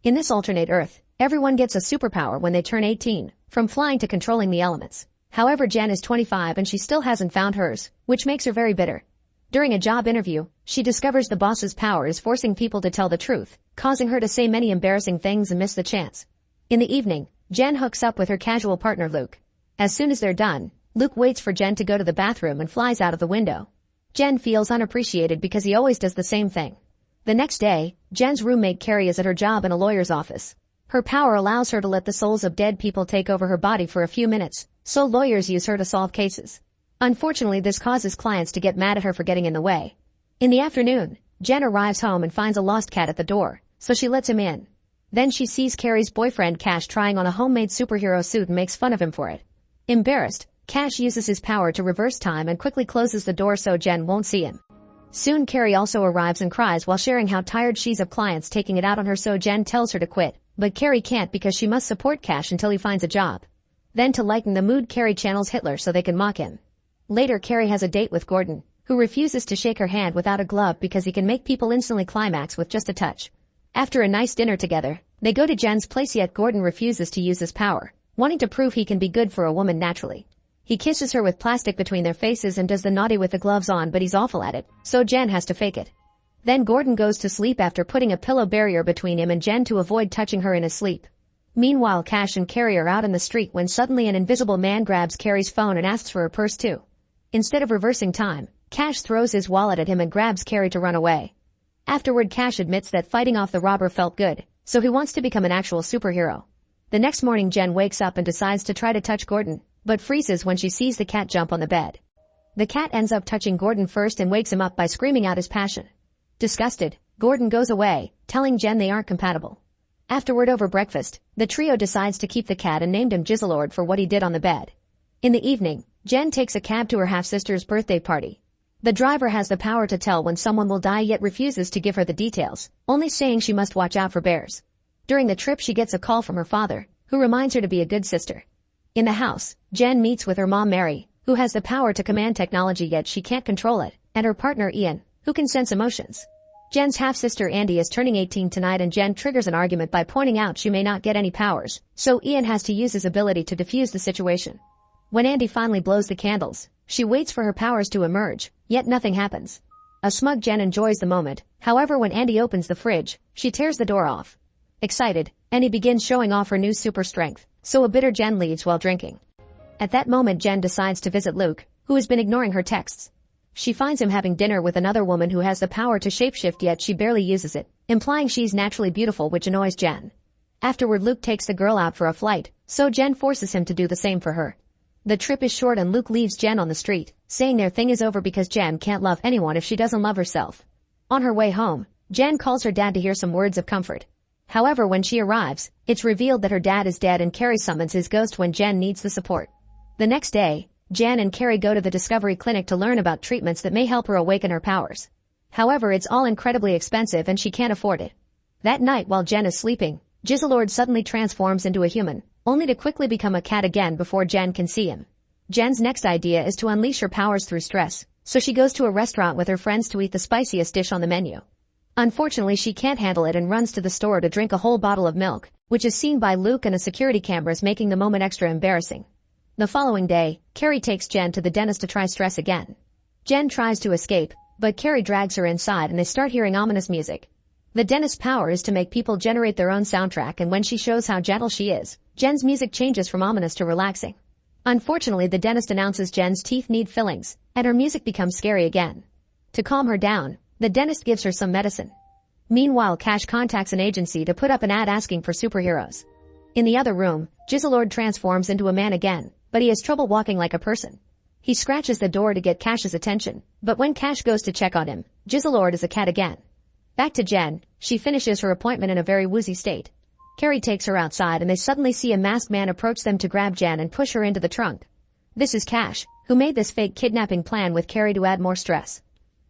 In this alternate Earth, everyone gets a superpower when they turn 18, from flying to controlling the elements. However, Jen is 25 and she still hasn't found hers, which makes her very bitter. During a job interview, she discovers the boss's power is forcing people to tell the truth, causing her to say many embarrassing things and miss the chance. In the evening, Jen hooks up with her casual partner Luke. As soon as they're done, Luke waits for Jen to go to the bathroom and flies out of the window. Jen feels unappreciated because he always does the same thing. The next day, Jen's roommate Carrie is at her job in a lawyer's office. Her power allows her to let the souls of dead people take over her body for a few minutes, so lawyers use her to solve cases. Unfortunately, this causes clients to get mad at her for getting in the way. In the afternoon, Jen arrives home and finds a lost cat at the door, so she lets him in. Then she sees Carrie's boyfriend Cash trying on a homemade superhero suit and makes fun of him for it. Embarrassed, Cash uses his power to reverse time and quickly closes the door so Jen won't see him. Soon Carrie also arrives and cries while sharing how tired she's of clients taking it out on her, so Jen tells her to quit, but Carrie can't because she must support Cash until he finds a job. Then to lighten the mood, Carrie channels Hitler so they can mock him. Later, Carrie has a date with Gordon, who refuses to shake her hand without a glove because he can make people instantly climax with just a touch. After a nice dinner together, they go to Jen's place, yet Gordon refuses to use his power, wanting to prove he can be good for a woman naturally. He kisses her with plastic between their faces and does the naughty with the gloves on, but he's awful at it, so Jen has to fake it. Then Gordon goes to sleep after putting a pillow barrier between him and Jen to avoid touching her in his sleep. Meanwhile, Cash and Carrie are out in the street when suddenly an invisible man grabs Carrie's phone and asks for her purse too. Instead of reversing time, Cash throws his wallet at him and grabs Carrie to run away. Afterward, Cash admits that fighting off the robber felt good, so he wants to become an actual superhero. The next morning, Jen wakes up and decides to try to touch Gordon, but freezes when she sees the cat jump on the bed. The cat ends up touching Gordon first and wakes him up by screaming out his passion. Disgusted, Gordon goes away, telling Jen they aren't compatible. Afterward, over breakfast, the trio decides to keep the cat and named him Jizzel Lord for what he did on the bed. In the evening, Jen takes a cab to her half-sister's birthday party. The driver has the power to tell when someone will die yet refuses to give her the details, only saying she must watch out for bears. During the trip, she gets a call from her father, who reminds her to be a good sister. In the house, Jen meets with her mom Mary, who has the power to command technology yet she can't control it, and her partner Ian, who can sense emotions. Jen's half-sister Andy is turning 18 tonight and Jen triggers an argument by pointing out she may not get any powers, so Ian has to use his ability to defuse the situation. When Andy finally blows the candles, she waits for her powers to emerge, yet nothing happens. A smug Jen enjoys the moment, however when Andy opens the fridge, she tears the door off. Excited, Andy begins showing off her new super strength, so a bitter Jen leaves while drinking. At that moment, Jen decides to visit Luke, who has been ignoring her texts. She finds him having dinner with another woman who has the power to shapeshift, yet she barely uses it, implying she's naturally beautiful, which annoys Jen. Afterward, Luke takes the girl out for a flight, so Jen forces him to do the same for her. The trip is short and Luke leaves Jen on the street, saying their thing is over because Jen can't love anyone if she doesn't love herself. On her way home, Jen calls her dad to hear some words of comfort. However, when she arrives, it's revealed that her dad is dead and Carrie summons his ghost when Jen needs the support. The next day, Jen and Carrie go to the Discovery Clinic to learn about treatments that may help her awaken her powers. However, it's all incredibly expensive and she can't afford it. That night, while Jen is sleeping, Jizzel Lord suddenly transforms into a human, only to quickly become a cat again before Jen can see him. Jen's next idea is to unleash her powers through stress, so she goes to a restaurant with her friends to eat the spiciest dish on the menu. Unfortunately, she can't handle it and runs to the store to drink a whole bottle of milk, which is seen by Luke and a security cameras, making the moment extra embarrassing. The following day, Carrie takes Jen to the dentist to try stress again. Jen tries to escape, but Carrie drags her inside and they start hearing ominous music. The dentist's power is to make people generate their own soundtrack, and when she shows how gentle she is, Jen's music changes from ominous to relaxing. Unfortunately, the dentist announces Jen's teeth need fillings, and her music becomes scary again. To calm her down, the dentist gives her some medicine. Meanwhile, Cash contacts an agency to put up an ad asking for superheroes. In the other room, Jizzel Lord transforms into a man again, but he has trouble walking like a person. He scratches the door to get Cash's attention, but when Cash goes to check on him, Jizzel Lord is a cat again. Back to Jen, she finishes her appointment in a very woozy state. Carrie takes her outside and they suddenly see a masked man approach them to grab Jen and push her into the trunk. This is Cash, who made this fake kidnapping plan with Carrie to add more stress.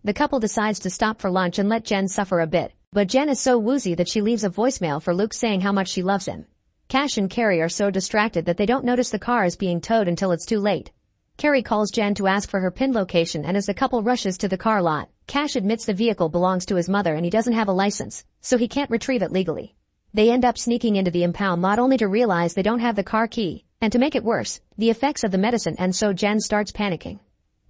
The couple decides to stop for lunch and let Jen suffer a bit, but Jen is so woozy that she leaves a voicemail for Luke saying how much she loves him. Cash and Carrie are so distracted that they don't notice the car is being towed until it's too late. Carrie calls Jen to ask for her pin location, and as the couple rushes to the car lot, Cash admits the vehicle belongs to his mother and he doesn't have a license, so he can't retrieve it legally. They end up sneaking into the impound lot only to realize they don't have the car key, and to make it worse, the effects of the medicine, and so Jen starts panicking.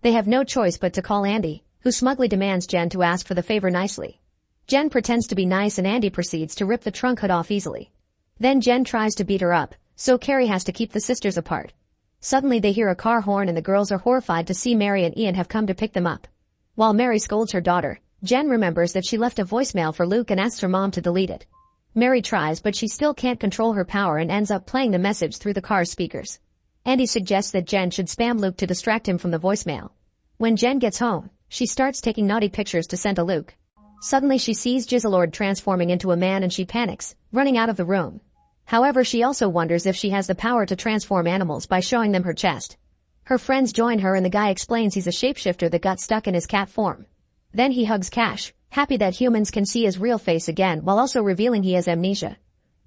They have no choice but to call Andy, who smugly demands Jen to ask for the favor nicely. Jen pretends to be nice and Andy proceeds to rip the trunk hood off easily. Then Jen tries to beat her up, so Carrie has to keep the sisters apart. Suddenly they hear a car horn and the girls are horrified to see Mary and Ian have come to pick them up. While Mary scolds her daughter, Jen remembers that she left a voicemail for Luke and asks her mom to delete it. Mary tries but she still can't control her power and ends up playing the message through the car's speakers. Andy suggests that Jen should spam Luke to distract him from the voicemail. When Jen gets home, she starts taking naughty pictures to send to Luke. Suddenly she sees Jizzel Lord transforming into a man and she panics, running out of the room. However, she also wonders if she has the power to transform animals by showing them her chest. Her friends join her and the guy explains he's a shapeshifter that got stuck in his cat form. Then he hugs Cash, happy that humans can see his real face again while also revealing he has amnesia.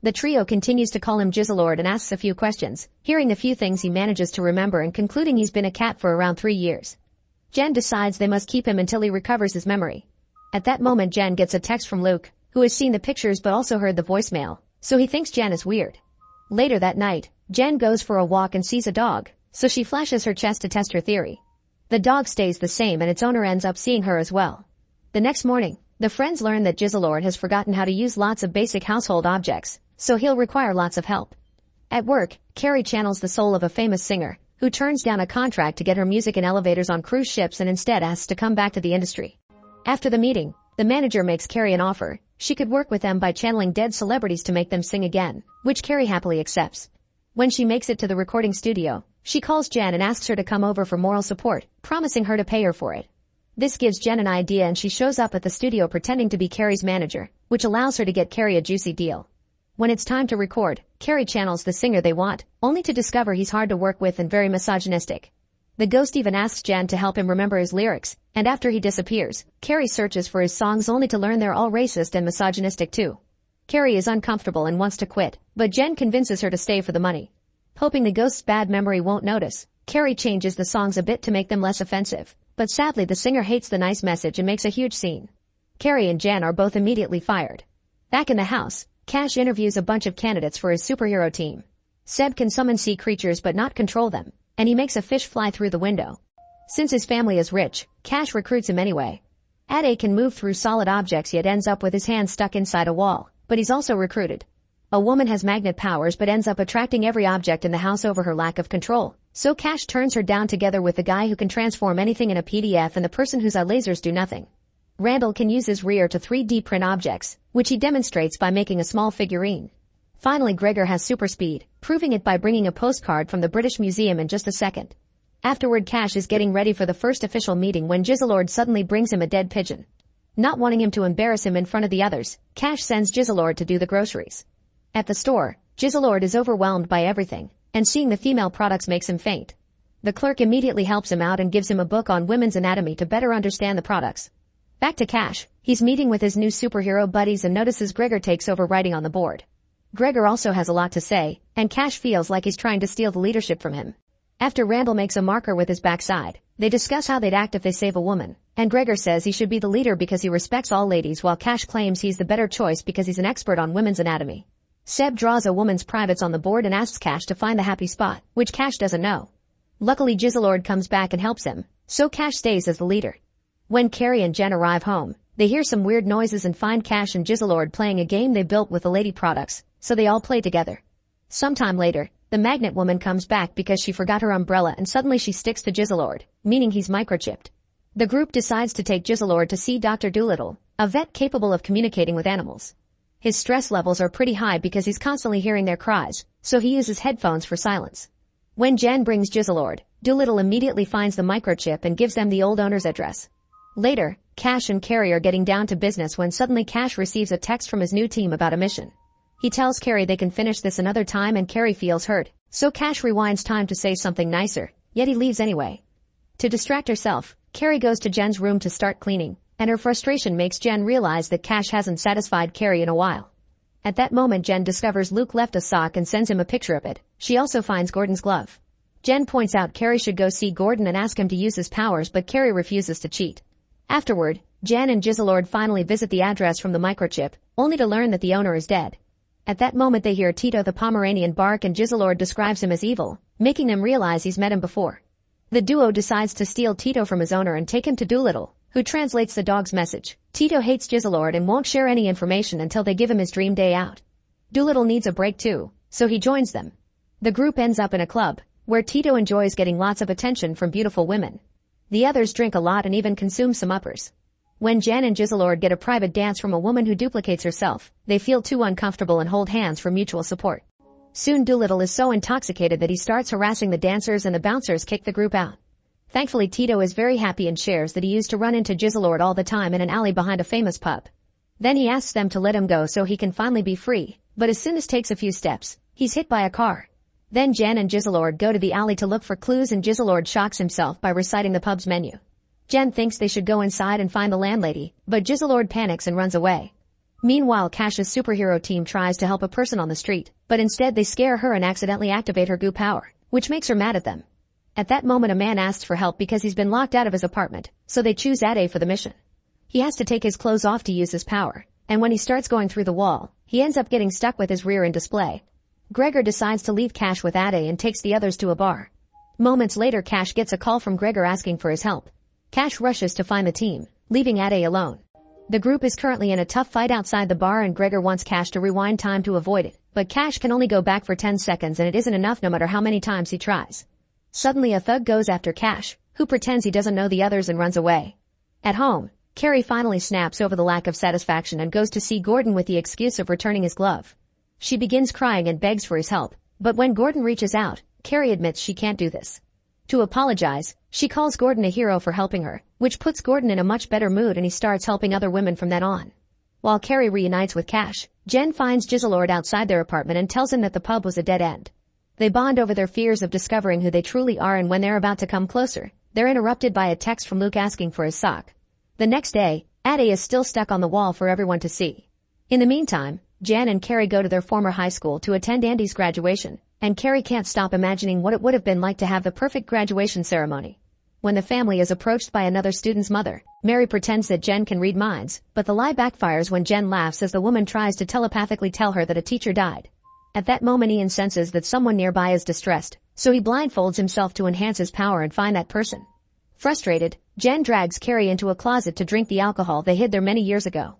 The trio continues to call him Jizzel Lord and asks a few questions, hearing the few things he manages to remember and concluding he's been a cat for around 3 years. Jen decides they must keep him until he recovers his memory. At that moment Jen gets a text from Luke, who has seen the pictures but also heard the voicemail, so he thinks Jen is weird. Later that night, Jen goes for a walk and sees a dog, so she flashes her chest to test her theory. The dog stays the same and its owner ends up seeing her as well. The next morning, the friends learn that Jizzel Lord has forgotten how to use lots of basic household objects, so he'll require lots of help. At work, Carrie channels the soul of a famous singer, who turns down a contract to get her music in elevators on cruise ships and instead asks to come back to the industry. After the meeting, the manager makes Carrie an offer. She could work with them by channeling dead celebrities to make them sing again, which Carrie happily accepts. When she makes it to the recording studio, she calls Jen and asks her to come over for moral support, promising her to pay her for it. This gives Jen an idea and she shows up at the studio pretending to be Carrie's manager, which allows her to get Carrie a juicy deal. When it's time to record, Carrie channels the singer they want, only to discover he's hard to work with and very misogynistic. The ghost even asks Jen to help him remember his lyrics, and after he disappears, Carrie searches for his songs only to learn they're all racist and misogynistic too. Carrie is uncomfortable and wants to quit, but Jen convinces her to stay for the money. Hoping the ghost's bad memory won't notice, Carrie changes the songs a bit to make them less offensive, but sadly the singer hates the nice message and makes a huge scene. Carrie and Jen are both immediately fired. Back in the house, Cash interviews a bunch of candidates for his superhero team. Seb can summon sea creatures but not control them, and he makes a fish fly through the window. Since his family is rich, Cash recruits him anyway. Ade can move through solid objects yet ends up with his hand stuck inside a wall, but he's also recruited. A woman has magnet powers but ends up attracting every object in the house over her lack of control, so Cash turns her down together with the guy who can transform anything in a PDF and the person whose eye lasers do nothing. Randall can use his rear to 3D print objects, which he demonstrates by making a small figurine. Finally, Gregor has super speed, proving it by bringing a postcard from the British Museum in just a second. Afterward, Cash is getting ready for the first official meeting when Jizzel Lord suddenly brings him a dead pigeon. Not wanting him to embarrass him in front of the others, Cash sends Jizzel Lord to do the groceries. At the store, Jizzel Lord is overwhelmed by everything, and seeing the female products makes him faint. The clerk immediately helps him out and gives him a book on women's anatomy to better understand the products. Back to Cash, he's meeting with his new superhero buddies and notices Gregor takes over writing on the board. Gregor also has a lot to say, and Cash feels like he's trying to steal the leadership from him. After Randall makes a marker with his backside, they discuss how they'd act if they save a woman, and Gregor says he should be the leader because he respects all ladies while Cash claims he's the better choice because he's an expert on women's anatomy. Seb draws a woman's privates on the board and asks Cash to find the happy spot, which Cash doesn't know. Luckily Jizzel Lord comes back and helps him, so Cash stays as the leader. When Carrie and Jen arrive home, they hear some weird noises and find Cash and Jizzel Lord playing a game they built with the lady products, so they all play together. Sometime later, the magnet woman comes back because she forgot her umbrella and suddenly she sticks to Jizzel Lord, meaning he's microchipped. The group decides to take Jizzel Lord to see Dr. Dolittle, a vet capable of communicating with animals. His stress levels are pretty high because he's constantly hearing their cries, so he uses headphones for silence. When Jen brings Jizzel Lord, Dolittle immediately finds the microchip and gives them the old owner's address. Later, Cash and Carrie are getting down to business when suddenly Cash receives a text from his new team about a mission. He tells Carrie they can finish this another time and Carrie feels hurt, so Cash rewinds time to say something nicer, yet he leaves anyway. To distract herself, Carrie goes to Jen's room to start cleaning, and her frustration makes Jen realize that Cash hasn't satisfied Carrie in a while. At that moment Jen discovers Luke left a sock and sends him a picture of it. She also finds Gordon's glove. Jen points out Carrie should go see Gordon and ask him to use his powers but Carrie refuses to cheat. Afterward, Jen and Jizzel Lord finally visit the address from the microchip, only to learn that the owner is dead. At that moment they hear Tito the Pomeranian bark and Jizzel Lord describes him as evil, making them realize he's met him before. The duo decides to steal Tito from his owner and take him to Doolittle, who translates the dog's message. Tito hates Jizzel Lord and won't share any information until they give him his dream day out. Doolittle needs a break too, so he joins them. The group ends up in a club, where Tito enjoys getting lots of attention from beautiful women. The others drink a lot and even consume some uppers. When Jen and Jizzel Lord get a private dance from a woman who duplicates herself, they feel too uncomfortable and hold hands for mutual support. Soon Doolittle is so intoxicated that he starts harassing the dancers and the bouncers kick the group out. Thankfully Tito is very happy and shares that he used to run into Jizzel Lord all the time in an alley behind a famous pub. Then he asks them to let him go so he can finally be free, but as soon as takes a few steps, he's hit by a car. Then Jen and Jizzel Lord go to the alley to look for clues and Jizzel Lord shocks himself by reciting the pub's menu. Jen thinks they should go inside and find the landlady, but Jizzel Lord panics and runs away. Meanwhile Cash's superhero team tries to help a person on the street, but instead they scare her and accidentally activate her goo power, which makes her mad at them. At that moment a man asks for help because he's been locked out of his apartment, so they choose Ade for the mission. He has to take his clothes off to use his power, and when he starts going through the wall, he ends up getting stuck with his rear end display. Gregor decides to leave Cash with Ade and takes the others to a bar. Moments later Cash gets a call from Gregor asking for his help. Cash rushes to find the team, leaving Ade alone. The group is currently in a tough fight outside the bar and Gregor wants Cash to rewind time to avoid it, but Cash can only go back for 10 seconds and it isn't enough no matter how many times he tries. Suddenly a thug goes after Cash, who pretends he doesn't know the others and runs away. At home, Carrie finally snaps over the lack of satisfaction and goes to see Gordon with the excuse of returning his glove. She begins crying and begs for his help, but when Gordon reaches out, Carrie admits she can't do this. To apologize, she calls Gordon a hero for helping her, which puts Gordon in a much better mood and he starts helping other women from then on. While Carrie reunites with Cash, Jen finds Jizzel Lord outside their apartment and tells him that the pub was a dead end. They bond over their fears of discovering who they truly are and when they're about to come closer, they're interrupted by a text from Luke asking for his sock. The next day, Ade is still stuck on the wall for everyone to see. In the meantime, Jan and Carrie go to their former high school to attend Andy's graduation, and Carrie can't stop imagining what it would have been like to have the perfect graduation ceremony. When the family is approached by another student's mother, Mary pretends that Jen can read minds, but the lie backfires when Jen laughs as the woman tries to telepathically tell her that a teacher died. At that moment Ian senses that someone nearby is distressed, so he blindfolds himself to enhance his power and find that person. Frustrated, Jen drags Carrie into a closet to drink the alcohol they hid there many years ago.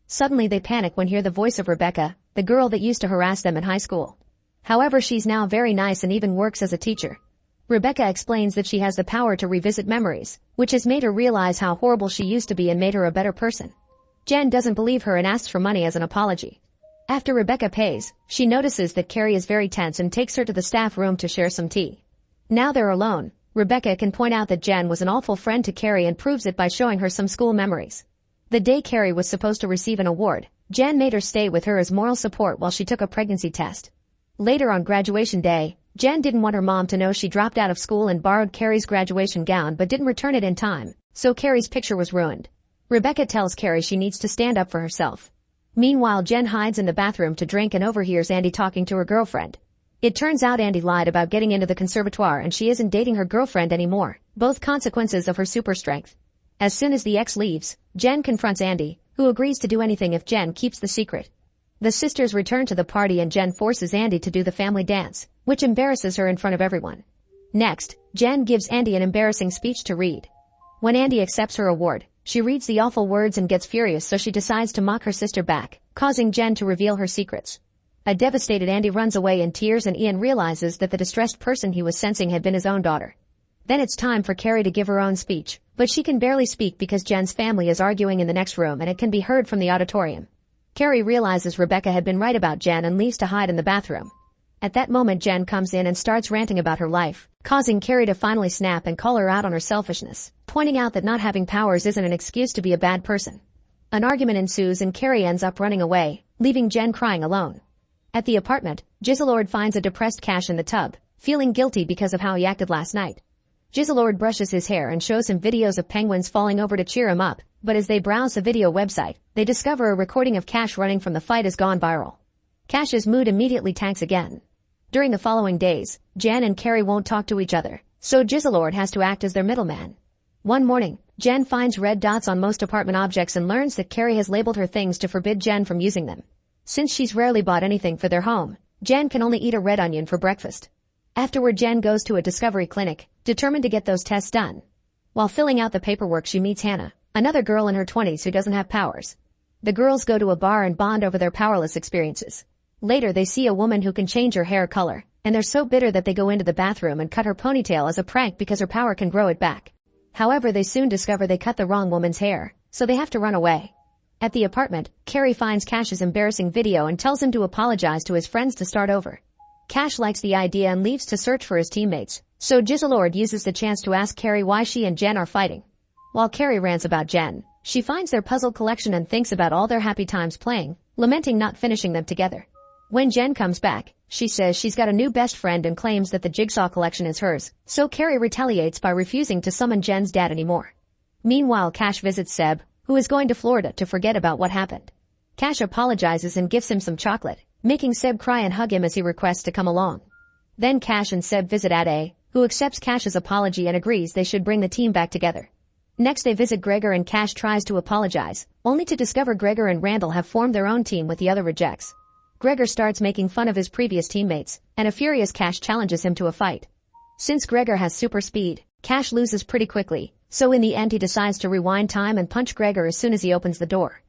Suddenly they panic when hear the voice of Rebecca, the girl that used to harass them in high school. However, she's now very nice and even works as a teacher. Rebecca explains that she has the power to revisit memories, which has made her realize how horrible she used to be and made her a better person. Jen doesn't believe her and asks for money as an apology. After Rebecca pays, she notices that Carrie is very tense and takes her to the staff room to share some tea. Now they're alone, Rebecca can point out that Jen was an awful friend to Carrie and proves it by showing her some school memories. The day Carrie was supposed to receive an award, Jen made her stay with her as moral support while she took a pregnancy test. Later on graduation day, Jen didn't want her mom to know she dropped out of school and borrowed Carrie's graduation gown but didn't return it in time, so Carrie's picture was ruined. Rebecca tells Carrie she needs to stand up for herself. Meanwhile, Jen hides in the bathroom to drink and overhears Andy talking to her girlfriend. It turns out Andy lied about getting into the conservatoire and she isn't dating her girlfriend anymore, both consequences of her super strength. As soon as the ex leaves, Jen confronts Andy, who agrees to do anything if Jen keeps the secret. The sisters return to the party and Jen forces Andy to do the family dance, which embarrasses her in front of everyone. Next, Jen gives Andy an embarrassing speech to read. When Andy accepts her award, she reads the awful words and gets furious, so she decides to mock her sister back, causing Jen to reveal her secrets. A devastated Andy runs away in tears and Ian realizes that the distressed person he was sensing had been his own daughter. Then it's time for Carrie to give her own speech, but she can barely speak because Jen's family is arguing in the next room and it can be heard from the auditorium. Carrie realizes Rebecca had been right about Jen and leaves to hide in the bathroom. At that moment Jen comes in and starts ranting about her life, causing Carrie to finally snap and call her out on her selfishness, pointing out that not having powers isn't an excuse to be a bad person. An argument ensues and Carrie ends up running away, leaving Jen crying alone. At the apartment, Jizzel Lord finds a depressed Cash in the tub, feeling guilty because of how he acted last night. Jizzel Lord brushes his hair and shows him videos of penguins falling over to cheer him up, but as they browse the video website, they discover a recording of Cash running from the fight has gone viral. Cash's mood immediately tanks again. During the following days, Jen and Carrie won't talk to each other, so Jizzel Lord has to act as their middleman. One morning, Jen finds red dots on most apartment objects and learns that Carrie has labeled her things to forbid Jen from using them. Since she's rarely bought anything for their home, Jen can only eat a red onion for breakfast. Afterward, Jen goes to a discovery clinic, determined to get those tests done. While filling out the paperwork, she meets Hannah, another girl in her 20s who doesn't have powers. The girls go to a bar and bond over their powerless experiences. Later, they see a woman who can change her hair color, and they're so bitter that they go into the bathroom and cut her ponytail as a prank because her power can grow it back. However, they soon discover they cut the wrong woman's hair, so they have to run away. At the apartment, Carrie finds Cash's embarrassing video and tells him to apologize to his friends to start over. Cash likes the idea and leaves to search for his teammates, so Jizzel Lord uses the chance to ask Carrie why she and Jen are fighting. While Carrie rants about Jen, she finds their puzzle collection and thinks about all their happy times playing, lamenting not finishing them together. When Jen comes back, she says she's got a new best friend and claims that the jigsaw collection is hers, so Carrie retaliates by refusing to summon Jen's dad anymore. Meanwhile, Cash visits Seb, who is going to Florida to forget about what happened. Cash apologizes and gives him some chocolate, making Seb cry and hug him as he requests to come along. Then Cash and Seb visit Ade, who accepts Cash's apology and agrees they should bring the team back together. Next they visit Gregor and Cash tries to apologize, only to discover Gregor and Randall have formed their own team with the other rejects. Gregor starts making fun of his previous teammates, and a furious Cash challenges him to a fight. Since Gregor has super speed, Cash loses pretty quickly, so in the end he decides to rewind time and punch Gregor as soon as he opens the door.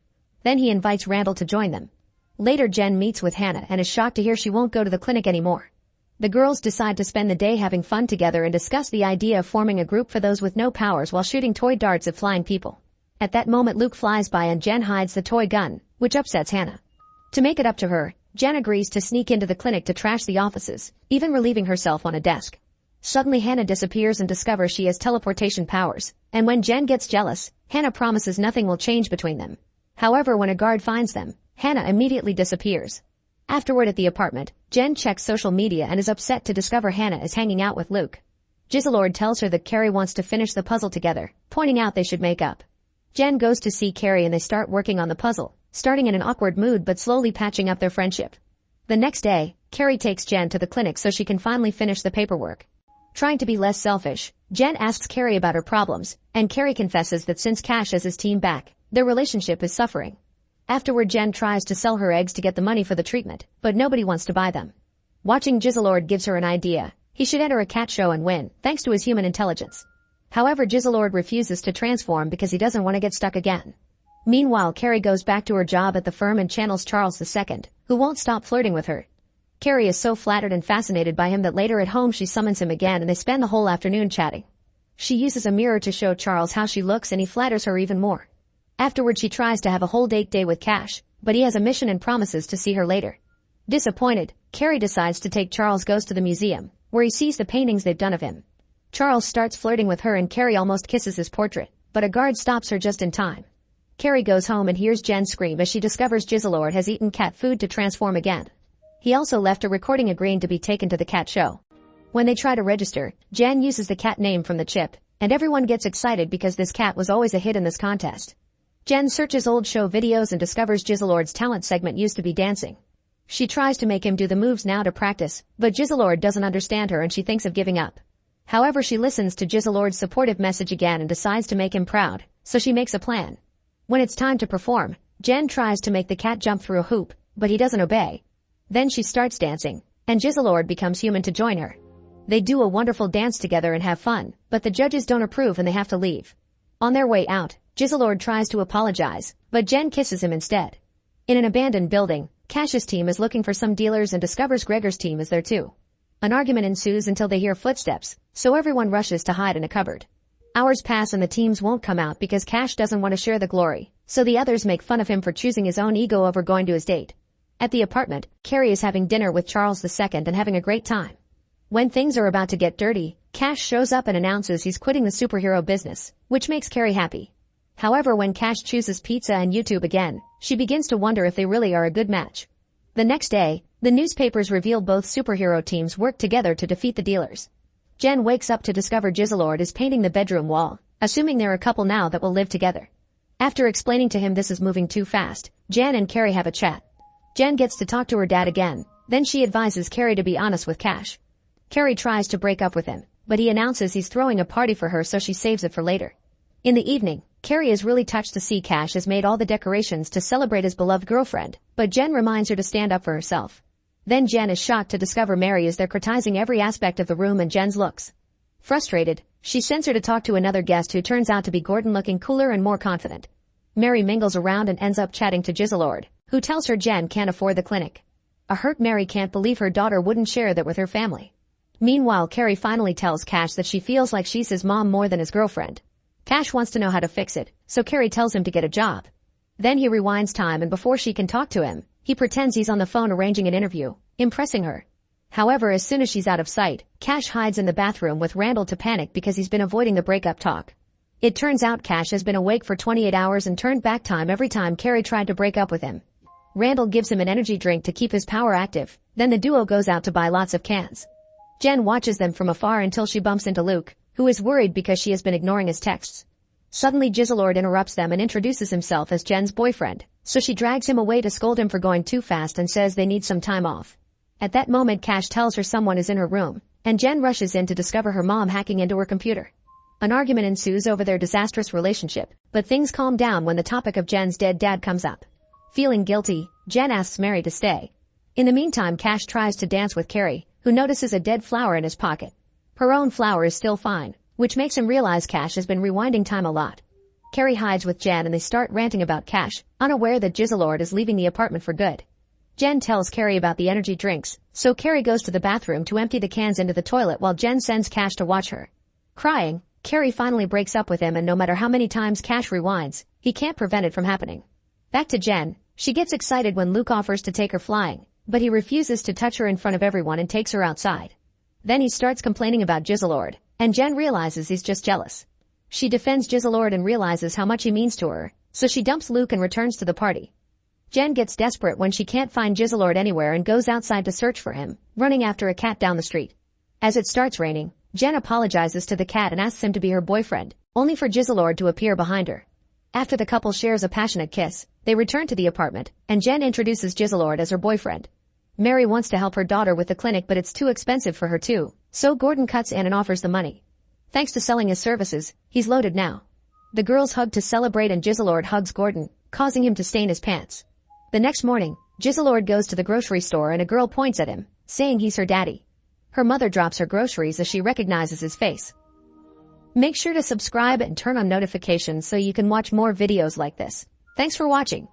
Then he invites Randall to join them. Later Jen meets with Hannah and is shocked to hear she won't go to the clinic anymore. The girls decide to spend the day having fun together and discuss the idea of forming a group for those with no powers while shooting toy darts at flying people. At that moment Luke flies by and Jen hides the toy gun, which upsets Hannah. To make it up to her, Jen agrees to sneak into the clinic to trash the offices, even relieving herself on a desk. Suddenly Hannah disappears and discovers she has teleportation powers, and when Jen gets jealous, Hannah promises nothing will change between them. However, when a guard finds them, Hannah immediately disappears. Afterward at the apartment, Jen checks social media and is upset to discover Hannah is hanging out with Luke. Jizzel Lord tells her that Carrie wants to finish the puzzle together, pointing out they should make up. Jen goes to see Carrie and they start working on the puzzle, starting in an awkward mood but slowly patching up their friendship. The next day, Carrie takes Jen to the clinic so she can finally finish the paperwork. Trying to be less selfish, Jen asks Carrie about her problems, and Carrie confesses that since Cash has his team back, their relationship is suffering. Afterward, Jen tries to sell her eggs to get the money for the treatment, but nobody wants to buy them. Watching Jizzel Lord gives her an idea. He should enter a cat show and win, thanks to his human intelligence. However, Jizzel Lord refuses to transform because he doesn't want to get stuck again. Meanwhile, Carrie goes back to her job at the firm and channels Charles II, who won't stop flirting with her. Carrie is so flattered and fascinated by him that later at home she summons him again and they spend the whole afternoon chatting. She uses a mirror to show Charles how she looks and he flatters her even more. Afterward she tries to have a whole date day with Cash, but he has a mission and promises to see her later. Disappointed, Carrie decides to take Charles goes to the museum, where he sees the paintings they've done of him. Charles starts flirting with her and Carrie almost kisses his portrait, but a guard stops her just in time. Carrie goes home and hears Jen scream as she discovers Jizzel Lord has eaten cat food to transform again. He also left a recording agreeing to be taken to the cat show. When they try to register, Jen uses the cat name from the chip, and everyone gets excited because this cat was always a hit in this contest. Jen searches old show videos and discovers Jizzel Lord's talent segment used to be dancing. She tries to make him do the moves now to practice, but Jizzel Lord doesn't understand her and she thinks of giving up. However, she listens to Jizzel Lord's supportive message again and decides to make him proud, so she makes a plan. When it's time to perform, Jen tries to make the cat jump through a hoop, but he doesn't obey. Then she starts dancing, and Jizzel Lord becomes human to join her. They do a wonderful dance together and have fun, but the judges don't approve and they have to leave. On their way out, Jizzel Lord tries to apologize, but Jen kisses him instead. In an abandoned building, Cash's team is looking for some dealers and discovers Gregor's team is there too. An argument ensues until they hear footsteps, so everyone rushes to hide in a cupboard. Hours pass and the teams won't come out because Cash doesn't want to share the glory, so the others make fun of him for choosing his own ego over going to his date. At the apartment, Carrie is having dinner with Charles II and having a great time. When things are about to get dirty, Cash shows up and announces he's quitting the superhero business, which makes Carrie happy. However, when Cash chooses pizza and YouTube again, she begins to wonder if they really are a good match. The next day, the newspapers reveal both superhero teams work together to defeat the dealers. Jen wakes up to discover Jizzel Lord is painting the bedroom wall, assuming they're a couple now that will live together. After explaining to him this is moving too fast, Jen and Carrie have a chat. Jen gets to talk to her dad again, then she advises Carrie to be honest with Cash. Carrie tries to break up with him, but he announces he's throwing a party for her so she saves it for later. In the evening, Carrie is really touched to see Cash has made all the decorations to celebrate his beloved girlfriend, but Jen reminds her to stand up for herself. Then Jen is shocked to discover Mary is there criticizing every aspect of the room and Jen's looks. Frustrated, she sends her to talk to another guest who turns out to be Gordon, looking cooler and more confident. Mary mingles around and ends up chatting to Jizzel Lord, who tells her Jen can't afford the clinic. A hurt Mary can't believe her daughter wouldn't share that with her family. Meanwhile, Carrie finally tells Cash that she feels like she's his mom more than his girlfriend. Cash wants to know how to fix it, so Carrie tells him to get a job. Then he rewinds time, and before she can talk to him, he pretends he's on the phone arranging an interview, impressing her. However, as soon as she's out of sight, Cash hides in the bathroom with Randall to panic because he's been avoiding the breakup talk. It turns out Cash has been awake for 28 hours and turned back time every time Carrie tried to break up with him. Randall gives him an energy drink to keep his power active, then the duo goes out to buy lots of cans. Jen watches them from afar until she bumps into Luke, who is worried because she has been ignoring his texts. Suddenly Jizzel Lord interrupts them and introduces himself as Jen's boyfriend, so she drags him away to scold him for going too fast and says they need some time off. At that moment, Cash tells her someone is in her room, and Jen rushes in to discover her mom hacking into her computer. An argument ensues over their disastrous relationship, but things calm down when the topic of Jen's dead dad comes up. Feeling guilty, Jen asks Mary to stay. In the meantime, Cash tries to dance with Carrie, who notices a dead flower in his pocket. Her own flower is still fine, which makes him realize Cash has been rewinding time a lot. Carrie hides with Jen and they start ranting about Cash, unaware that Jizzel Lord is leaving the apartment for good. Jen tells Carrie about the energy drinks, so Carrie goes to the bathroom to empty the cans into the toilet while Jen sends Cash to watch her. Crying, Carrie finally breaks up with him, and no matter how many times Cash rewinds, he can't prevent it from happening. Back to Jen, she gets excited when Luke offers to take her flying, but he refuses to touch her in front of everyone and takes her outside. Then he starts complaining about Jizzel Lord, and Jen realizes he's just jealous. She defends Jizzel Lord and realizes how much he means to her, so she dumps Luke and returns to the party. Jen gets desperate when she can't find Jizzel Lord anywhere and goes outside to search for him, running after a cat down the street. As it starts raining, Jen apologizes to the cat and asks him to be her boyfriend, only for Jizzel Lord to appear behind her. After the couple shares a passionate kiss, they return to the apartment, and Jen introduces Jizzel Lord as her boyfriend. Mary wants to help her daughter with the clinic, but it's too expensive for her too, so Gordon cuts in and offers the money. Thanks to selling his services, he's loaded now. The girls hug to celebrate and Jizzel Lord hugs Gordon, causing him to stain his pants. The next morning, Jizzel Lord goes to the grocery store and a girl points at him, saying he's her daddy. Her mother drops her groceries as she recognizes his face. Make sure to subscribe and turn on notifications so you can watch more videos like this. Thanks for watching.